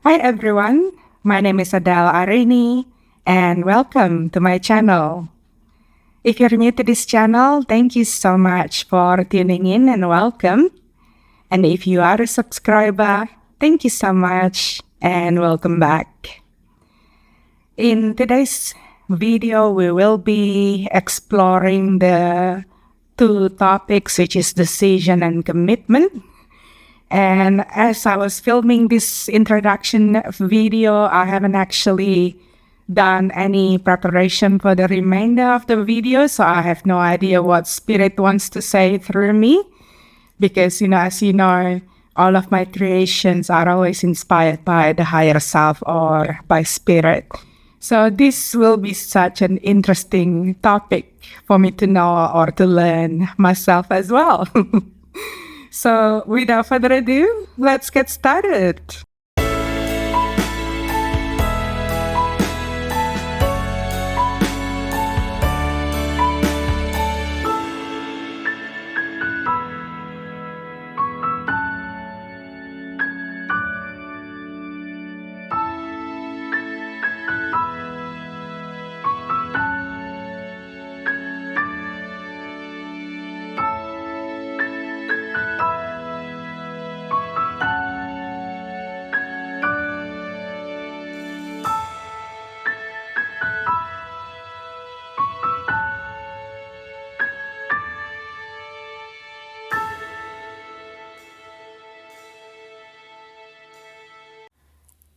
Hi everyone, my name is Adele Arini and welcome to my channel. If you're new to this channel, thank you so much for tuning in and welcome. And if you are a subscriber, thank you so much and welcome back. In today's video, we will be exploring the two topics, which is decision and commitment. And as I was filming this introduction video, I haven't actually done any preparation for the remainder of the video, so I have no idea what Spirit wants to say through me. Because, as you know, all of my creations are always inspired by the higher self or by Spirit. So this will be such an interesting topic for me to know or to learn myself as well. So without further ado, let's get started.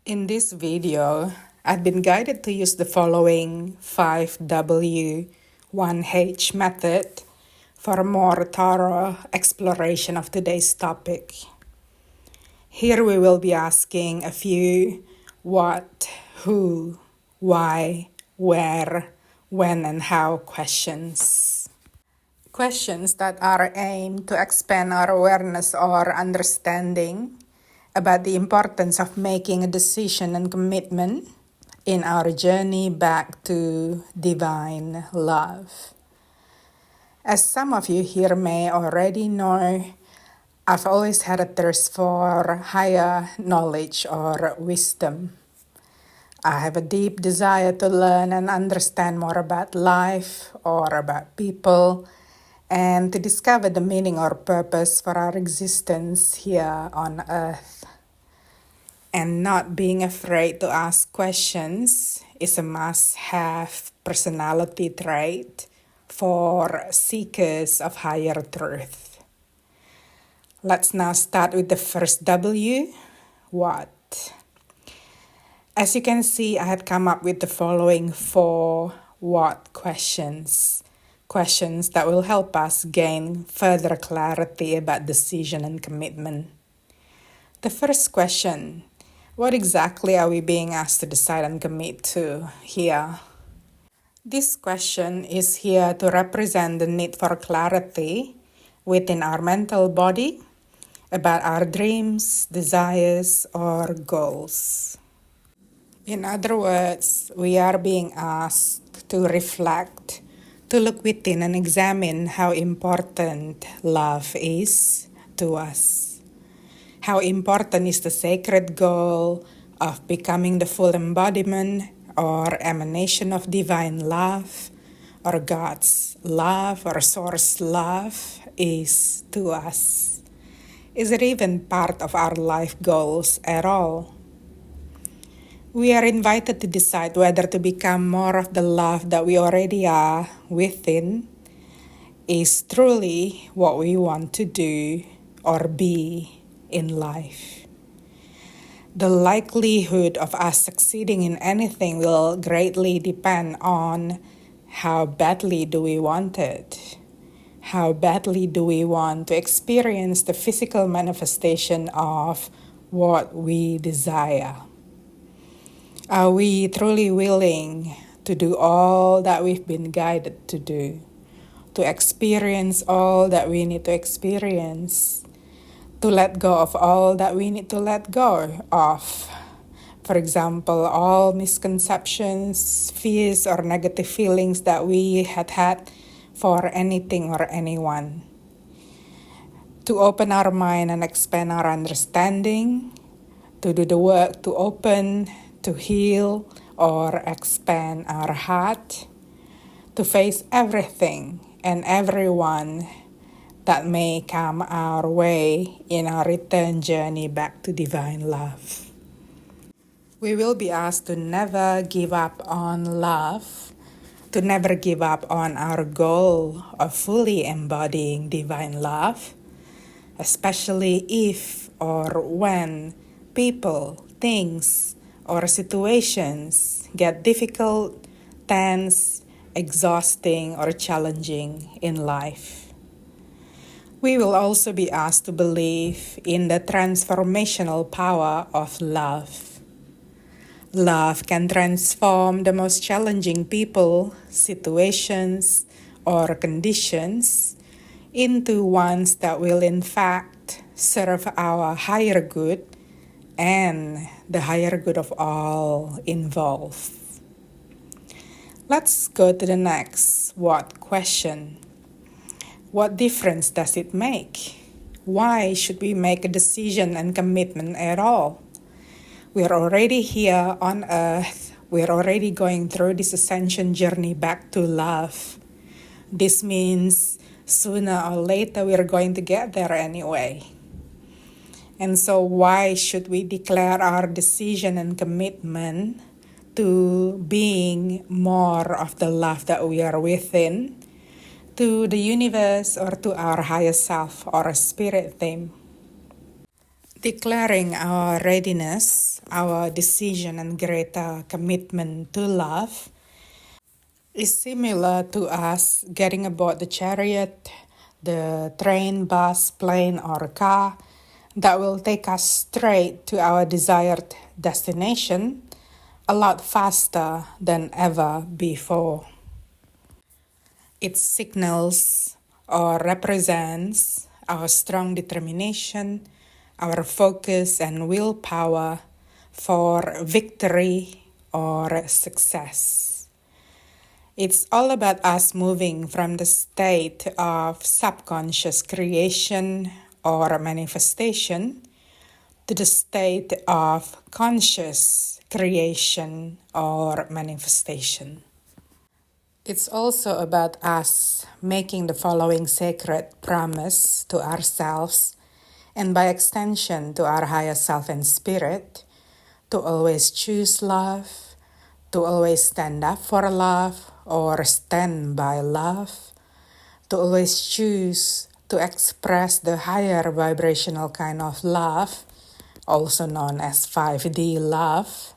In this video, I've been guided to use the following 5W1H method for a more thorough exploration of today's topic. Here we will be asking a few what, who, why, where, when, and how questions. Questions that are aimed to expand our awareness or understanding about the importance of making a decision and commitment in our journey back to divine love. As some of you here may already know, I've always had a thirst for higher knowledge or wisdom. I have a deep desire to learn and understand more about life or about people, and to discover the meaning or purpose for our existence here on earth. And not being afraid to ask questions is a must-have personality trait for seekers of higher truth. Let's now start with the first W, what? As you can see, I had come up with the following 4 what questions. Questions that will help us gain further clarity about decision and commitment. The first question, what exactly are we being asked to decide and commit to here? This question is here to represent the need for clarity within our mental body about our dreams, desires, or goals. In other words, we are being asked to reflect, to look within and examine how important love is to us. How important is the sacred goal of becoming the full embodiment or emanation of divine love, or God's love or source love is to us? Is it even part of our life goals at all? We are invited to decide whether to become more of the love that we already are within is truly what we want to do or be in life. The likelihood of us succeeding in anything will greatly depend on how badly do we want it. How badly do we want to experience the physical manifestation of what we desire? Are we truly willing to do all that we've been guided to do? To experience all that we need to experience? To let go of all that we need to let go of? For example, all misconceptions, fears, or negative feelings that we had for anything or anyone. To open our mind and expand our understanding, to do the work to open, to heal, or expand our heart, to face everything and everyone that may come our way in our return journey back to divine love. We will be asked to never give up on love, to never give up on our goal of fully embodying divine love, especially if or when people, things, or situations get difficult, tense, exhausting, or challenging in life. We will also be asked to believe in the transformational power of love. Love can transform the most challenging people, situations, or conditions into ones that will in fact serve our higher good and the higher good of all involved. Let's go to the next what question. What difference does it make? Why should we make a decision and commitment at all? We're already here on earth. We're already going through this ascension journey back to love. This means sooner or later we're going to get there anyway. And so why should we declare our decision and commitment to being more of the love that we are within to the universe or to our higher self or spirit theme? Declaring our readiness, our decision and greater commitment to love is similar to us getting aboard the chariot, the train, bus, plane, or car that will take us straight to our desired destination a lot faster than ever before. It signals or represents our strong determination, our focus and willpower for victory or success. It's all about us moving from the state of subconscious creation or manifestation to the state of conscious creation or manifestation. It's also about us making the following sacred promise to ourselves and by extension to our higher self and spirit, to always choose love, to always stand up for love or stand by love, to always choose to express the higher vibrational kind of love, also known as 5D love,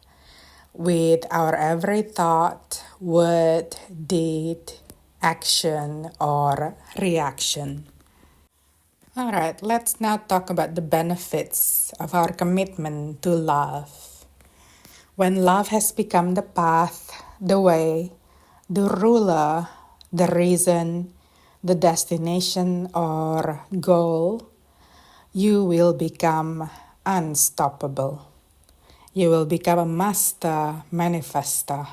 with our every thought, word, deed, action, or reaction. All right, let's now talk about the benefits of our commitment to love. When love has become the path, the way, the ruler, the reason, the destination or goal, you will become unstoppable. You will become a master manifester.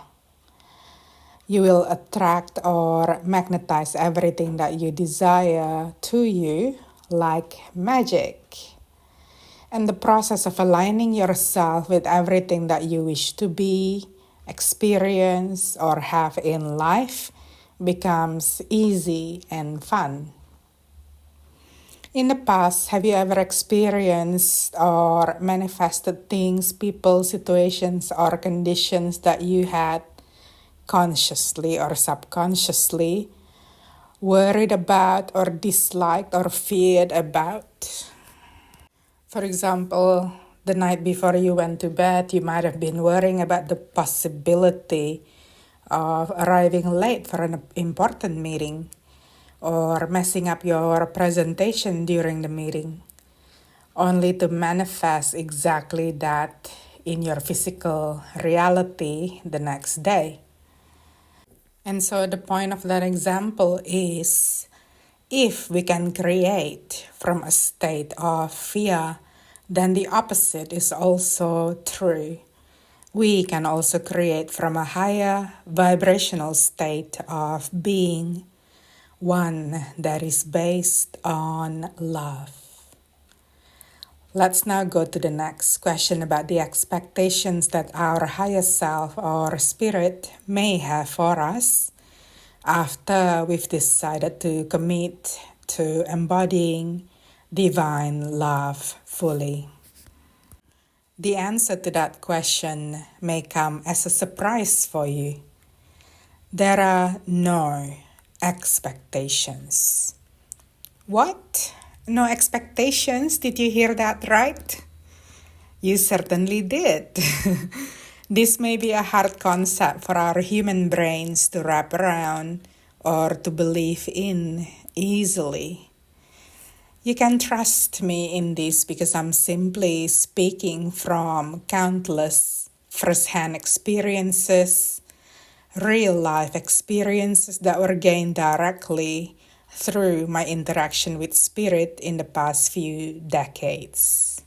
You will attract or magnetize everything that you desire to you like magic. And the process of aligning yourself with everything that you wish to be, experience, or have in life becomes easy and fun. In the past, have you ever experienced or manifested things, people, situations, or conditions that you had consciously or subconsciously worried about or disliked or feared about? For example, the night before you went to bed, you might have been worrying about the possibility of arriving late for an important meeting or messing up your presentation during the meeting, only to manifest exactly that in your physical reality the next day. And so the point of that example is, if we can create from a state of fear, then the opposite is also true. We can also create from a higher vibrational state of being, one that is based on love. Let's now go to the next question about the expectations that our higher self or spirit may have for us after we've decided to commit to embodying divine love fully. The answer to that question may come as a surprise for you. There are no expectations. What? No expectations? Did you hear that right? You certainly did. This may be a hard concept for our human brains to wrap around or to believe in easily. You can trust me in this because I'm simply speaking from countless first-hand experiences, real-life experiences that were gained directly through my interaction with spirit in the past few decades.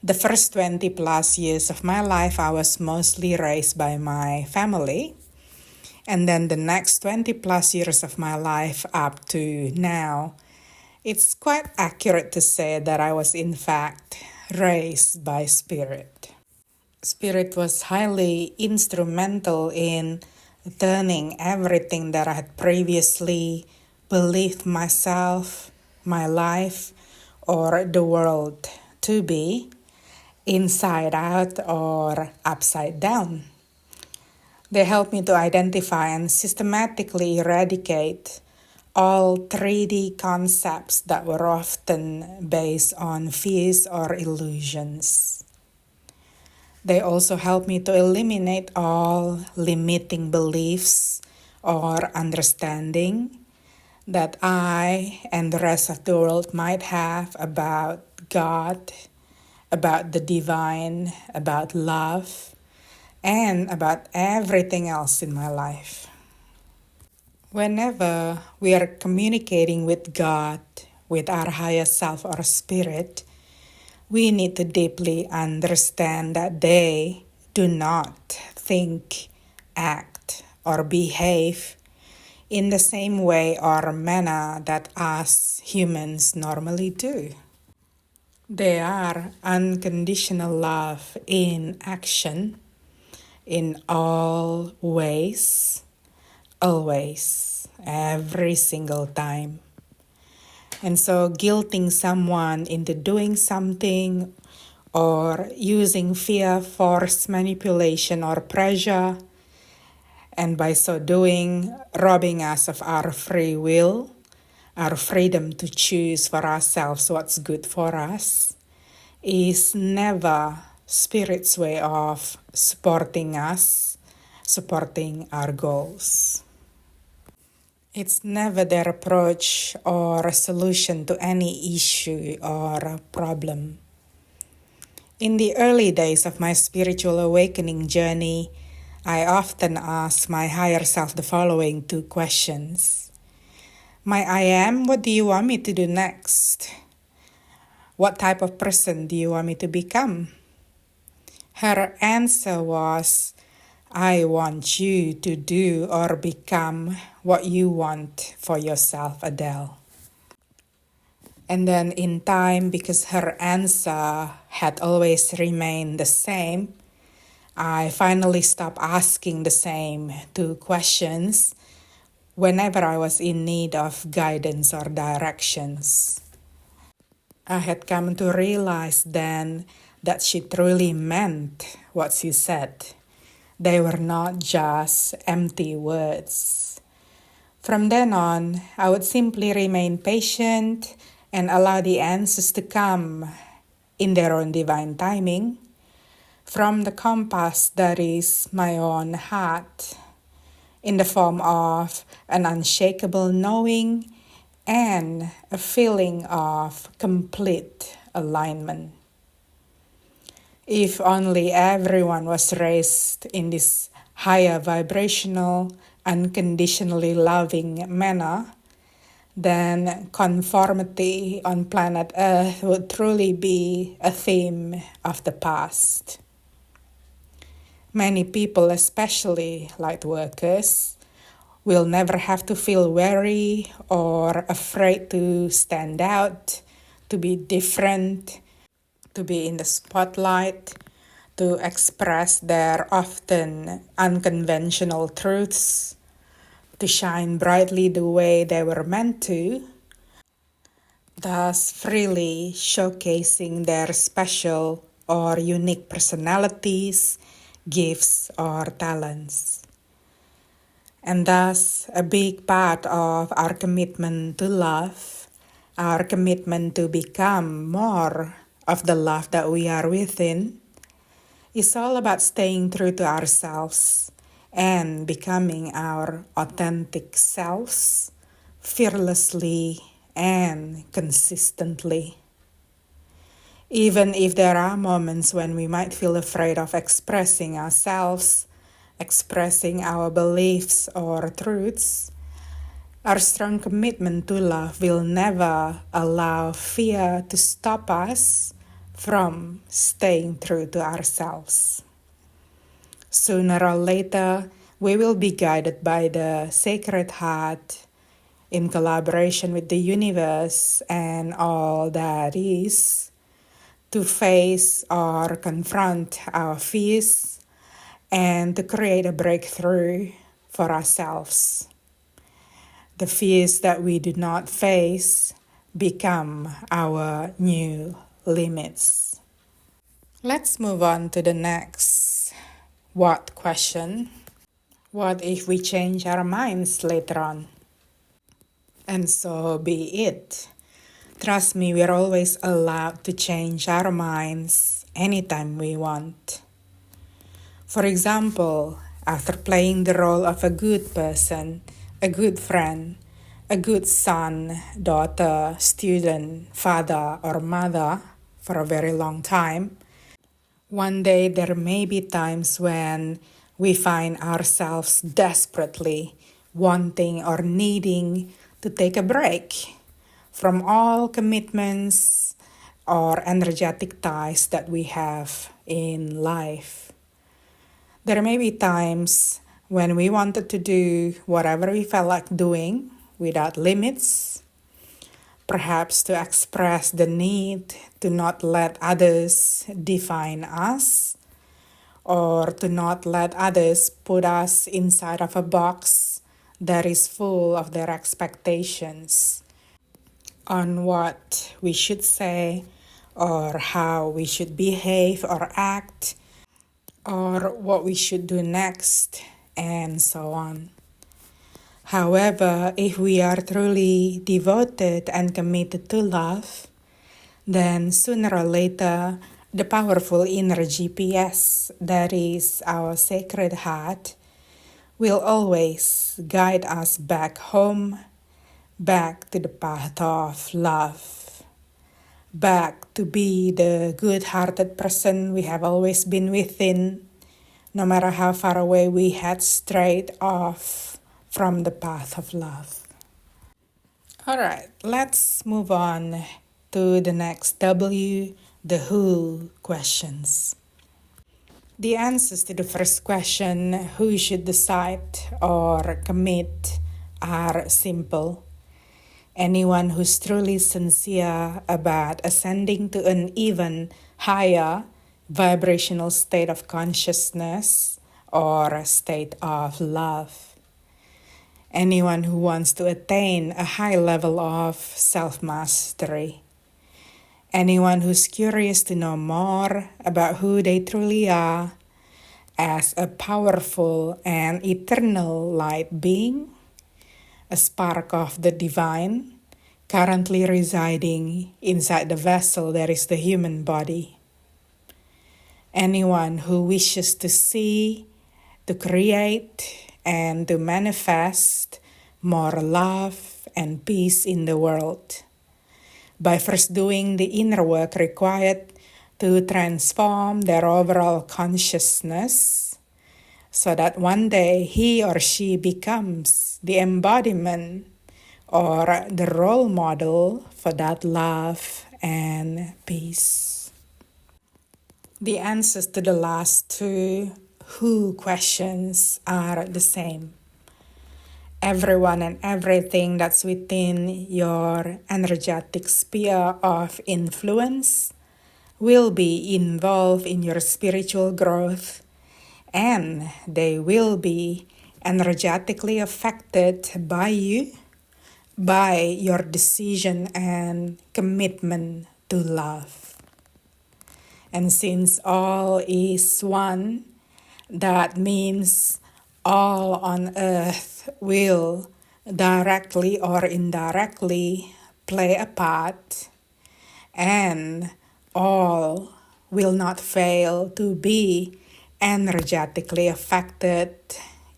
The first 20 plus years of my life, I was mostly raised by my family. And then the next 20 plus years of my life up to now, it's quite accurate to say that I was in fact raised by spirit. Spirit was highly instrumental in turning everything that I had previously believed myself, my life, or the world to be, inside out or upside down. They helped me to identify and systematically eradicate all 3D concepts that were often based on fears or illusions. They also helped me to eliminate all limiting beliefs or understanding that I and the rest of the world might have about God, about the divine, about love, and about everything else in my life. Whenever we are communicating with God, with our higher self or spirit, we need to deeply understand that they do not think, act, or behave in the same way or manner that us humans normally do. They are unconditional love in action, in all ways, always, every single time. And so guilting someone into doing something or using fear, force, manipulation, or pressure, and by so doing, robbing us of our free will, our freedom to choose for ourselves what's good for us, is never Spirit's way of supporting us, supporting our goals. It's never their approach or a solution to any issue or problem. In the early days of my spiritual awakening journey, I often ask my higher self the following 2 questions. My I am, what do you want me to do next? What type of person do you want me to become? Her answer was, I want you to do or become what you want for yourself, Adele. And then in time, because her answer had always remained the same, I finally stopped asking the same 2 questions whenever I was in need of guidance or directions. I had come to realize then that she truly meant what she said. They were not just empty words. From then on, I would simply remain patient and allow the answers to come in their own divine timing from the compass that is my own heart, in the form of an unshakable knowing and a feeling of complete alignment. If only everyone was raised in this higher vibrational, unconditionally loving manner, then conformity on planet Earth would truly be a theme of the past. Many people, especially light workers, will never have to feel wary or afraid to stand out, to be different, to be in the spotlight, to express their often unconventional truths, to shine brightly the way they were meant to, thus freely showcasing their special or unique personalities, gifts, or talents. And thus, a big part of our commitment to love, our commitment to become more of the love that we are within, is all about staying true to ourselves and becoming our authentic selves fearlessly and consistently. Even if there are moments when we might feel afraid of expressing ourselves, expressing our beliefs or truths, our strong commitment to love will never allow fear to stop us from staying true to ourselves. Sooner or later, we will be guided by the Sacred Heart in collaboration with the universe and all that is, to face or confront our fears and to create a breakthrough for ourselves. The fears that we do not face become our new limits. Let's move on to the next what question. What if we change our minds later on? And so be it. Trust me, we're always allowed to change our minds anytime we want. For example, after playing the role of a good person, a good friend, a good son, daughter, student, father, or mother for a very long time, one day there may be times when we find ourselves desperately wanting or needing to take a break from all commitments or energetic ties that we have in life. There may be times when we wanted to do whatever we felt like doing without limits, perhaps to express the need to not let others define us, or to not let others put us inside of a box that is full of their expectations on what we should say or how we should behave or act or what we should do next, and so on. However, if we are truly devoted and committed to love, then sooner or later, the powerful inner GPS, that is our Sacred Heart, will always guide us back home, back to the path of love, back to be the good-hearted person we have always been within, no matter how far away we had strayed off from the path of love. All right, let's move on to the next W, the who questions. The answers to the first question, who should decide or commit, are simple. Anyone who's truly sincere about ascending to an even higher vibrational state of consciousness or a state of love. Anyone who wants to attain a high level of self-mastery. Anyone who's curious to know more about who they truly are as a powerful and eternal light being, a spark of the divine, currently residing inside the vessel that is the human body. Anyone who wishes to see, to create, and to manifest more love and peace in the world, by first doing the inner work required to transform their overall consciousness, so that one day he or she becomes the embodiment or the role model for that love and peace. The answers to the last two who questions are the same. Everyone and everything that's within your energetic sphere of influence, will be involved in your spiritual growth, and they will be energetically affected by you, by your decision and commitment to love. And since all is one, that means all on earth will directly or indirectly play a part, and all will not fail to be energetically affected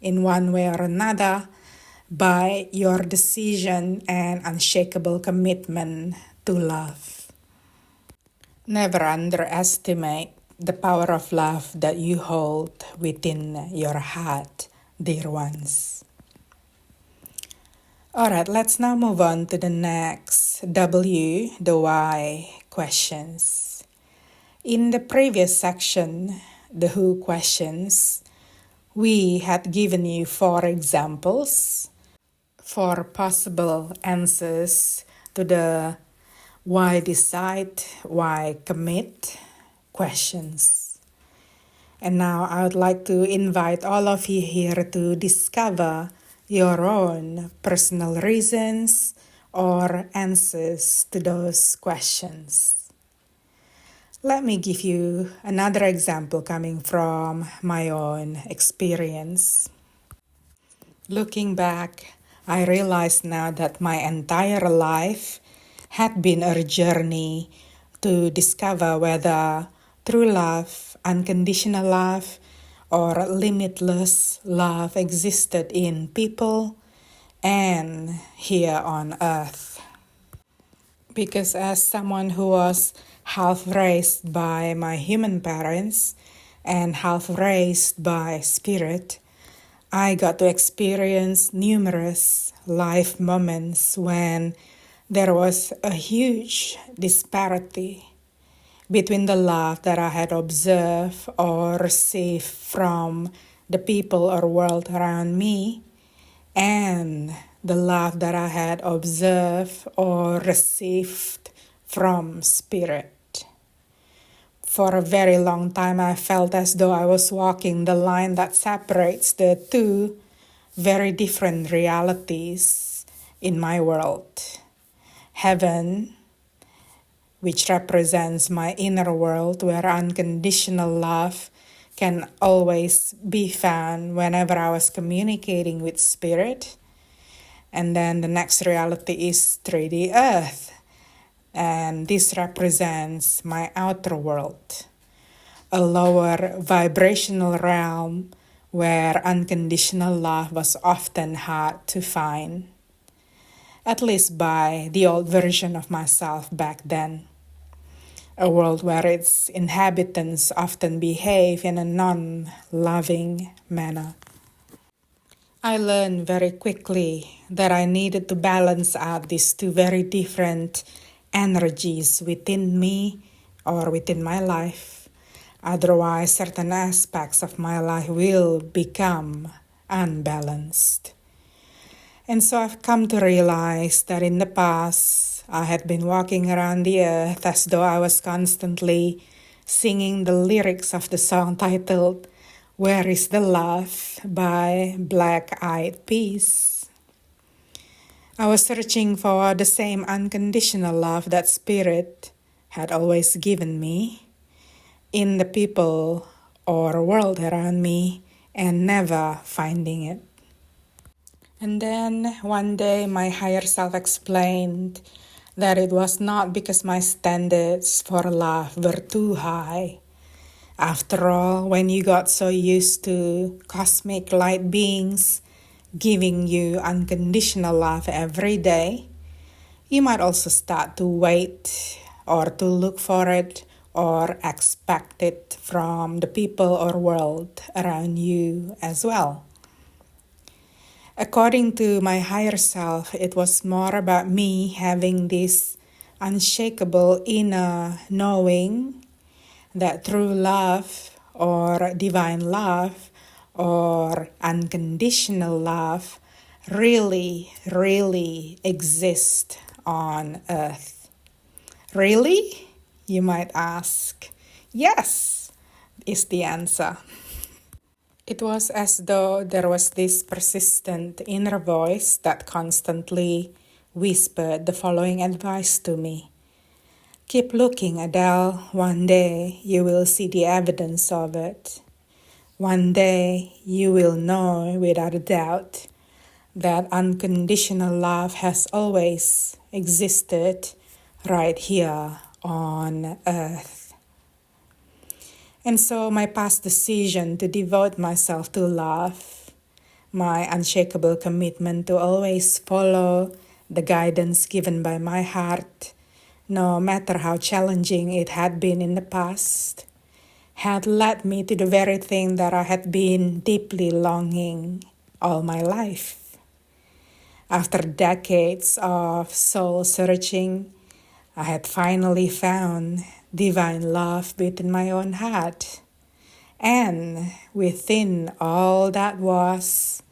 in one way or another by your decision and unshakable commitment to love. Never underestimate the power of love that you hold within your heart, dear ones. Alright, let's now move on to the next W, the why questions. In the previous section, the who questions, we had given you 4 examples for possible answers to the why decide, why commit questions. And now I would like to invite all of you here to discover your own personal reasons or answers to those questions. Let me give you another example coming from my own experience. Looking back, I realize now that my entire life had been a journey to discover whether true love, unconditional love, or limitless love existed in people and here on earth. Because as someone who was half raised by my human parents and half raised by spirit, I got to experience numerous life moments when there was a huge disparity between the love that I had observed or received from the people or world around me and the love that I had observed or received from spirit. For a very long time, I felt as though I was walking the line that separates the two very different realities in my world. Heaven, which represents my inner world where unconditional love can always be found whenever I was communicating with spirit. And then the next reality is 3D earth. And this represents my outer world, a lower vibrational realm where unconditional love was often hard to find, at least by the old version of myself back then. A world where its inhabitants often behave in a non-loving manner. I learned very quickly that I needed to balance out these two very different energies within me or within my life. Otherwise, certain aspects of my life will become unbalanced. And so I've come to realize that in the past, I had been walking around the earth as though I was constantly singing the lyrics of the song titled "Where is the Love" by Black Eyed Peas. I was searching for the same unconditional love that Spirit had always given me in the people or world around me and never finding it. And then one day my higher self explained that it was not because my standards for love were too high. After all, when you got so used to cosmic light beings giving you unconditional love every day, you might also start to wait or to look for it or expect it from the people or world around you as well. According to my higher self, it was more about me having this unshakable inner knowing that true love or divine love or unconditional love really, really exist on earth. Really? You might ask. Yes, is the answer. It was as though there was this persistent inner voice that constantly whispered the following advice to me. Keep looking, Adele. One day you will see the evidence of it. One day you will know without a doubt that unconditional love has always existed right here on earth. And so my past decision to devote myself to love, my unshakable commitment to always follow the guidance given by my heart, no matter how challenging it had been in the past, had led me to the very thing that I had been deeply longing all my life. After decades of soul searching, I had finally found divine love within my own heart. And within all that was,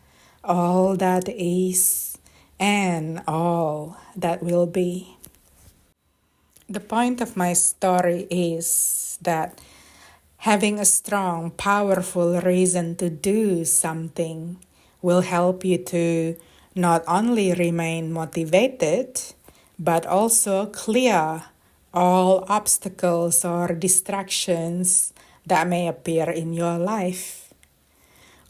all that is, and all that will be. The point of my story is that having a strong, powerful reason to do something will help you to not only remain motivated, but also clear all obstacles or distractions that may appear in your life.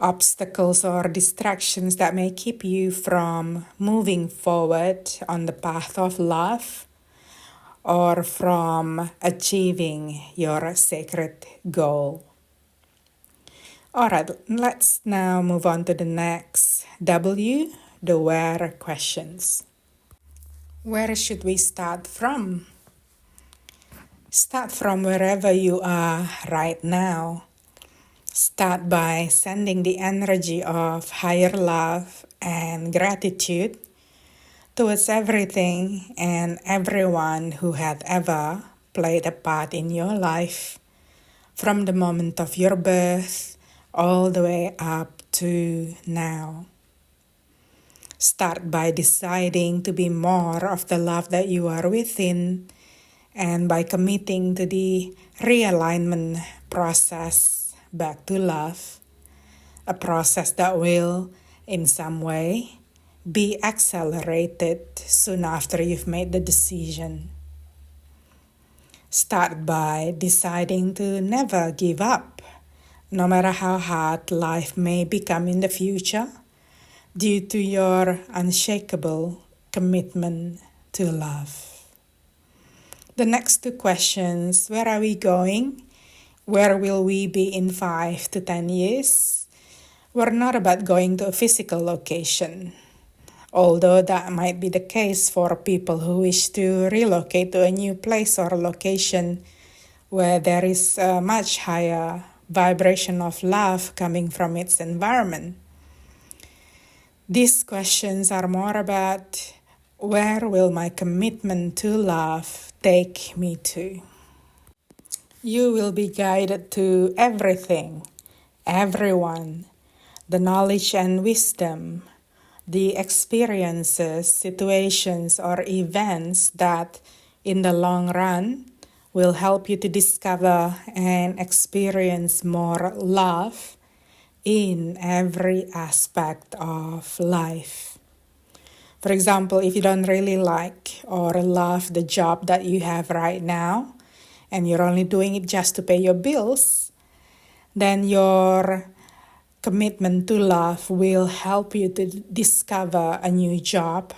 Obstacles or distractions that may keep you from moving forward on the path of love or from achieving your sacred goal. Alright, let's now move on to the next W, the where questions. Where should we start from? Start from wherever you are right now. Start by sending the energy of higher love and gratitude towards everything and everyone who had ever played a part in your life, from the moment of your birth all the way up to now. Start by deciding to be more of the love that you are within, and by committing to the realignment process back to love, a process that will, in some way, be accelerated soon after you've made the decision. Start by deciding to never give up, no matter how hard life may become in the future, due to your unshakable commitment to love. The next two questions, where are we going? Where will we be in 5 to 10 years? Were not about going to a physical location, although that might be the case for people who wish to relocate to a new place or location where there is a much higher vibration of love coming from its environment. These questions are more about where will my commitment to love take me to? You will be guided to everything, everyone, the knowledge and wisdom, the experiences, situations, or events that in the long run will help you to discover and experience more love in every aspect of life. For example, if you don't really like or love the job that you have right now, and you're only doing it just to pay your bills, then your commitment to love will help you to discover a new job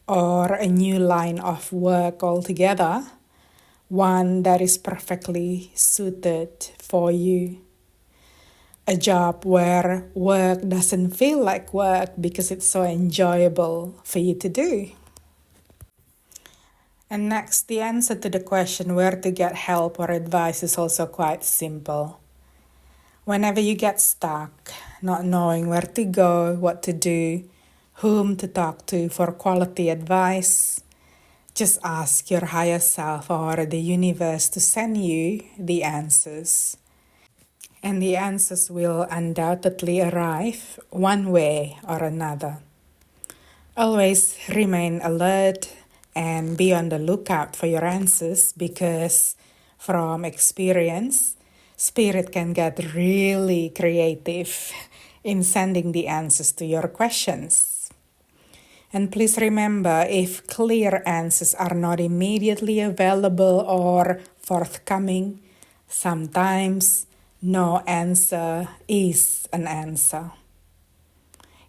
or a new line of work altogether, one that is perfectly suited for you. A job where work doesn't feel like work because it's so enjoyable for you to do. And next, the answer to the question where to get help or advice is also quite simple. Whenever you get stuck, not knowing where to go, what to do, whom to talk to for quality advice, just ask your higher self or the universe to send you the answers. And the answers will undoubtedly arrive one way or another. Always remain alert and be on the lookout for your answers, because from experience, Spirit can get really creative in sending the answers to your questions. And please remember, if clear answers are not immediately available or forthcoming, sometimes no answer is an answer.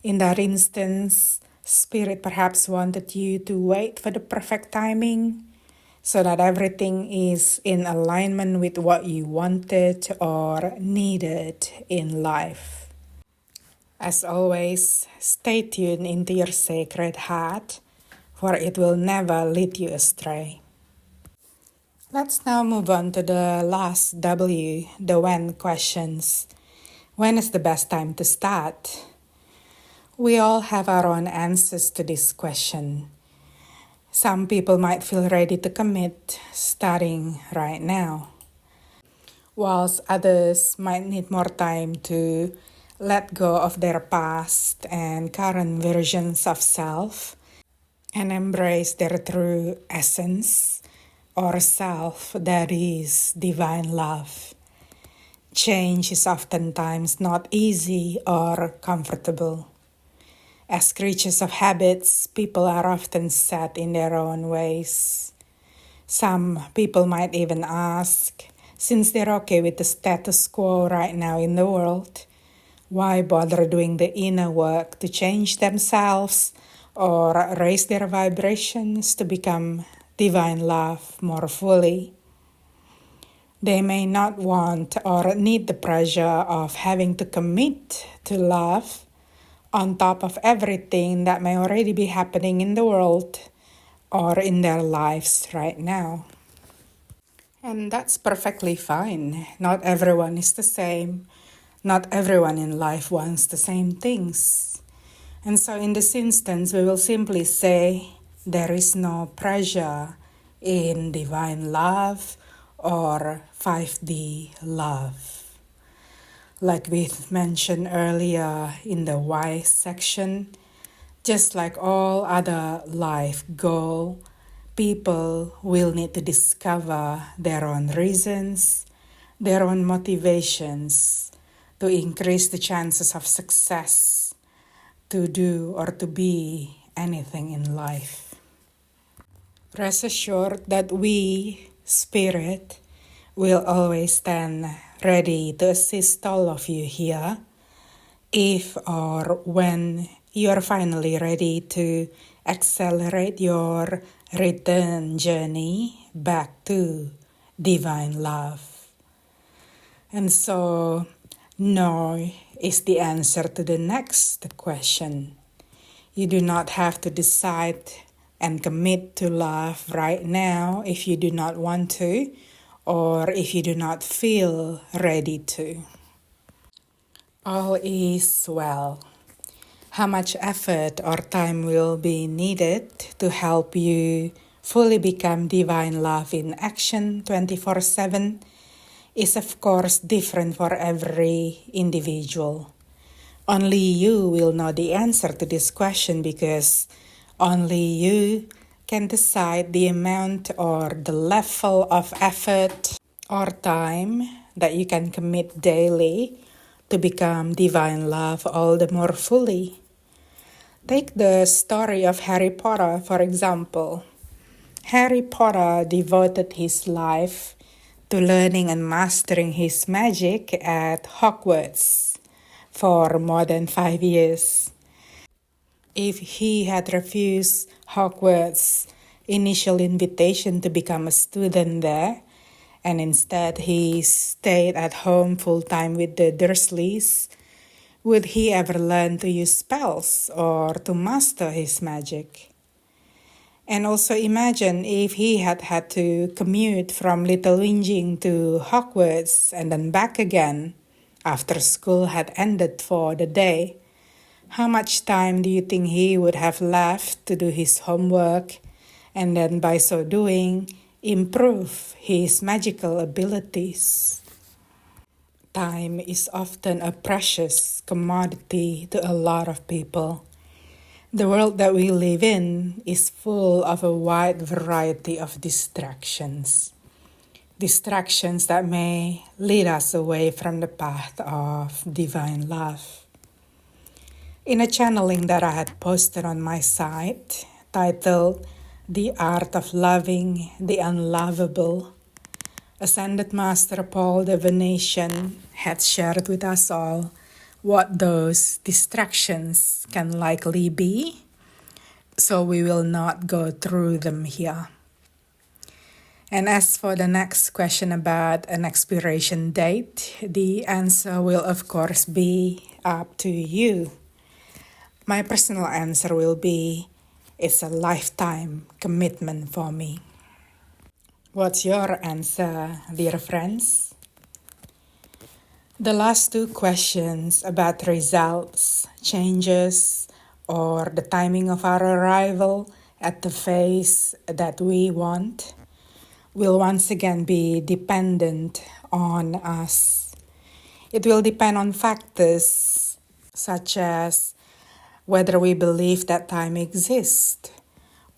In that instance, Spirit perhaps wanted you to wait for the perfect timing so that everything is in alignment with what you wanted or needed in life. As always, stay tuned into your sacred heart, for it will never lead you astray. Let's now move on to the last W, the when questions. When is the best time to start? We all have our own answers to this question. Some people might feel ready to commit starting right now, whilst others might need more time to let go of their past and current versions of self and embrace their true essence or self, that is divine love. Change is oftentimes not easy or comfortable. As creatures of habits, people are often set in their own ways. Some people might even ask, since they're okay with the status quo right now in the world, why bother doing the inner work to change themselves or raise their vibrations to become divine love more fully? They may not want or need the pressure of having to commit to love on top of everything that may already be happening in the world or in their lives right now. And that's perfectly fine. Not everyone is the same. Not everyone in life wants the same things. And so in this instance, we will simply say there is no pressure in divine love or 5D love. Like we've mentioned earlier in the why section, just like all other life goal, people will need to discover their own reasons, their own motivations to increase the chances of success, to do or to be anything in life. Rest assured that we, Spirit, will always stand ready to assist all of you here if or when you are finally ready to accelerate your return journey back to divine love. And so, no is the answer to the next question. You do not have to decide and commit to love right now if you do not want to, or if you do not feel ready to. All is well. How much effort or time will be needed to help you fully become divine love in action 24/7 is of course different for every individual. Only you will know the answer to this question because only you can decide the amount or the level of effort or time that you can commit daily to become divine love all the more fully. Take the story of Harry Potter, for example. Harry Potter devoted his life to learning and mastering his magic at Hogwarts for more than 5 years. If he had refused Hogwarts' initial invitation to become a student there, and instead he stayed at home full-time with the Dursleys, would he ever learn to use spells or to master his magic? And also imagine if he had had to commute from Little Whinging to Hogwarts and then back again after school had ended for the day. How much time do you think he would have left to do his homework and then by so doing improve his magical abilities? Time is often a precious commodity to a lot of people. The world that we live in is full of a wide variety of distractions. distractions that may lead us away from the path of divine love. In a channeling that I had posted on my site, titled The Art of Loving the Unlovable, Ascended Master Paul the Venetian had shared with us all what those distractions can likely be, so we will not go through them here. And as for the next question about an expiration date, the answer will of course be up to you. My personal answer will be, it's a lifetime commitment for me. What's your answer, dear friends? The last two questions about results, changes, or the timing of our arrival at the phase that we want will once again be dependent on us. It will depend on factors such as whether we believe that time exists,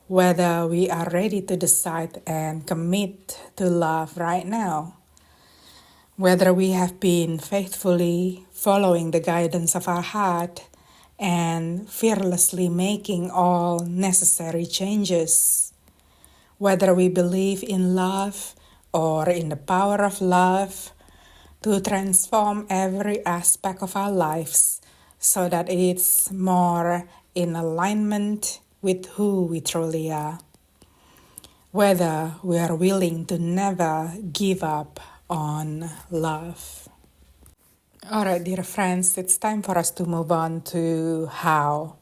whether we are ready to decide and commit to love right now, whether we have been faithfully following the guidance of our heart and fearlessly making all necessary changes, whether we believe in love or in the power of love to transform every aspect of our lives so that it's more in alignment with who we truly are. Whether we are willing to never give up on love. Alright, dear friends, it's time for us to move on to how.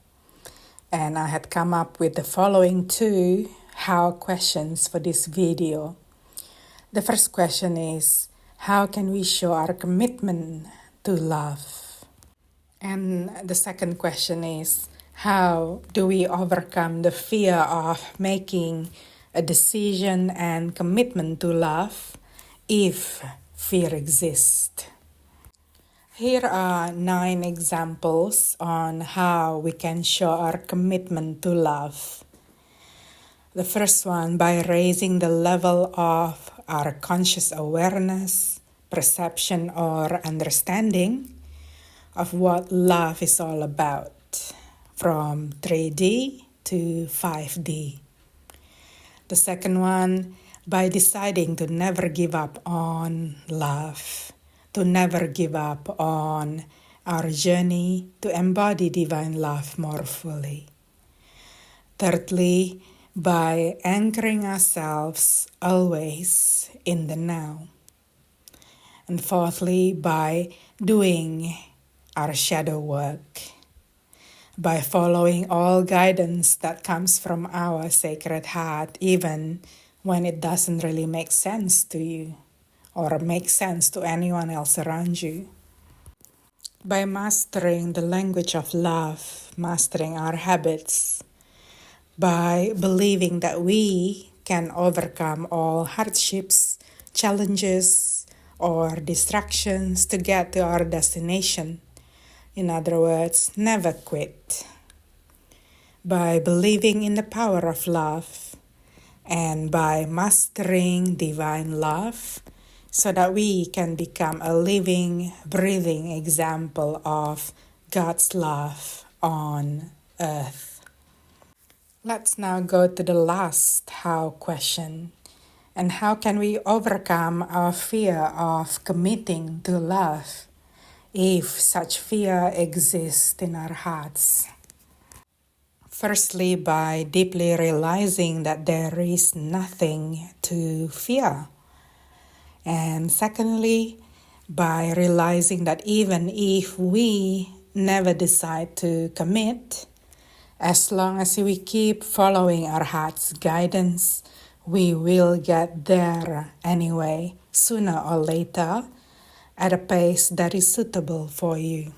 And I had come up with the following two how questions for this video. The first question is, how can we show our commitment to love? And the second question is, how do we overcome the fear of making a decision and commitment to love if fear exists? Here are 9 examples on how we can show our commitment to love. The first one, by raising the level of our conscious awareness, perception, or understanding of what love is all about, from 3D to 5D. The second one, by deciding to never give up on love, to never give up on our journey to embody divine love more fully. Thirdly, by anchoring ourselves always in the now. And fourthly, by doing our shadow work, by following all guidance that comes from our sacred heart, even when it doesn't really make sense to you or make sense to anyone else around you. By mastering the language of love, mastering our habits, by believing that we can overcome all hardships, challenges, or distractions to get to our destination. In other words, never quit. By believing in the power of love and by mastering divine love so that we can become a living, breathing example of God's love on earth. Let's now go to the last how question. And how can we overcome our fear of committing to love if such fear exists in our hearts? Firstly, by deeply realizing that there is nothing to fear. And secondly, by realizing that even if we never decide to commit, as long as we keep following our heart's guidance, we will get there anyway, sooner or later, at a pace that is suitable for you.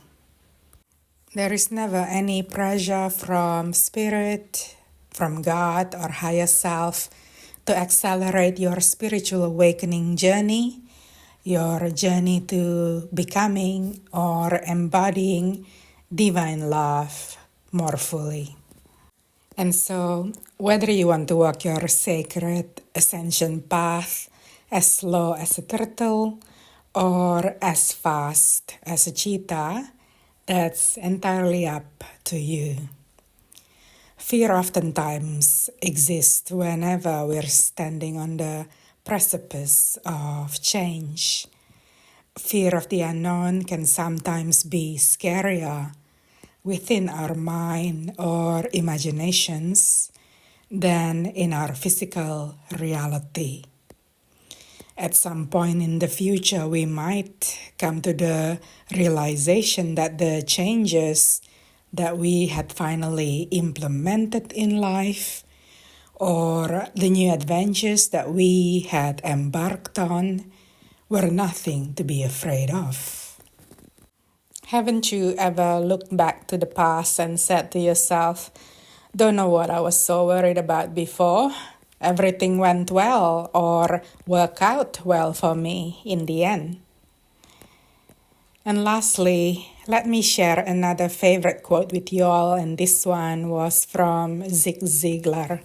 There is never any pressure from Spirit, from God or higher self to accelerate your spiritual awakening journey, your journey to becoming or embodying divine love more fully. And so, whether you want to walk your sacred ascension path as slow as a turtle, or as fast as a cheetah, that's entirely up to you. Fear oftentimes exists whenever we're standing on the precipice of change. Fear of the unknown can sometimes be scarier within our mind or imaginations than in our physical reality. At some point in the future, we might come to the realization that the changes that we had finally implemented in life, or the new adventures that we had embarked on, were nothing to be afraid of. Haven't you ever looked back to the past and said to yourself, don't know what I was so worried about before? Everything went well or worked out well for me in the end. And lastly, let me share another favorite quote with you all, and this one was from Zig Ziglar.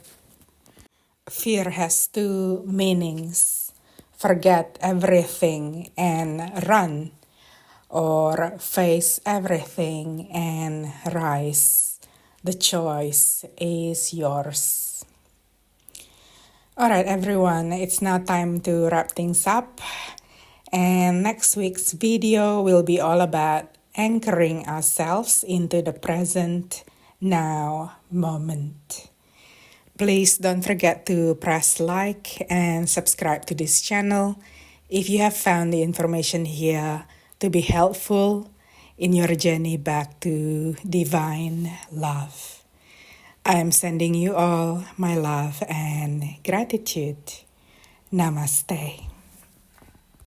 Fear has two meanings: forget everything and run, or face everything and rise. The choice is yours. Alright everyone, it's now time to wrap things up. And next week's video will be all about anchoring ourselves into the present now moment. Please don't forget to press like and subscribe to this channel if you have found the information here to be helpful in your journey back to divine love. I am sending you all my love and gratitude. Namaste.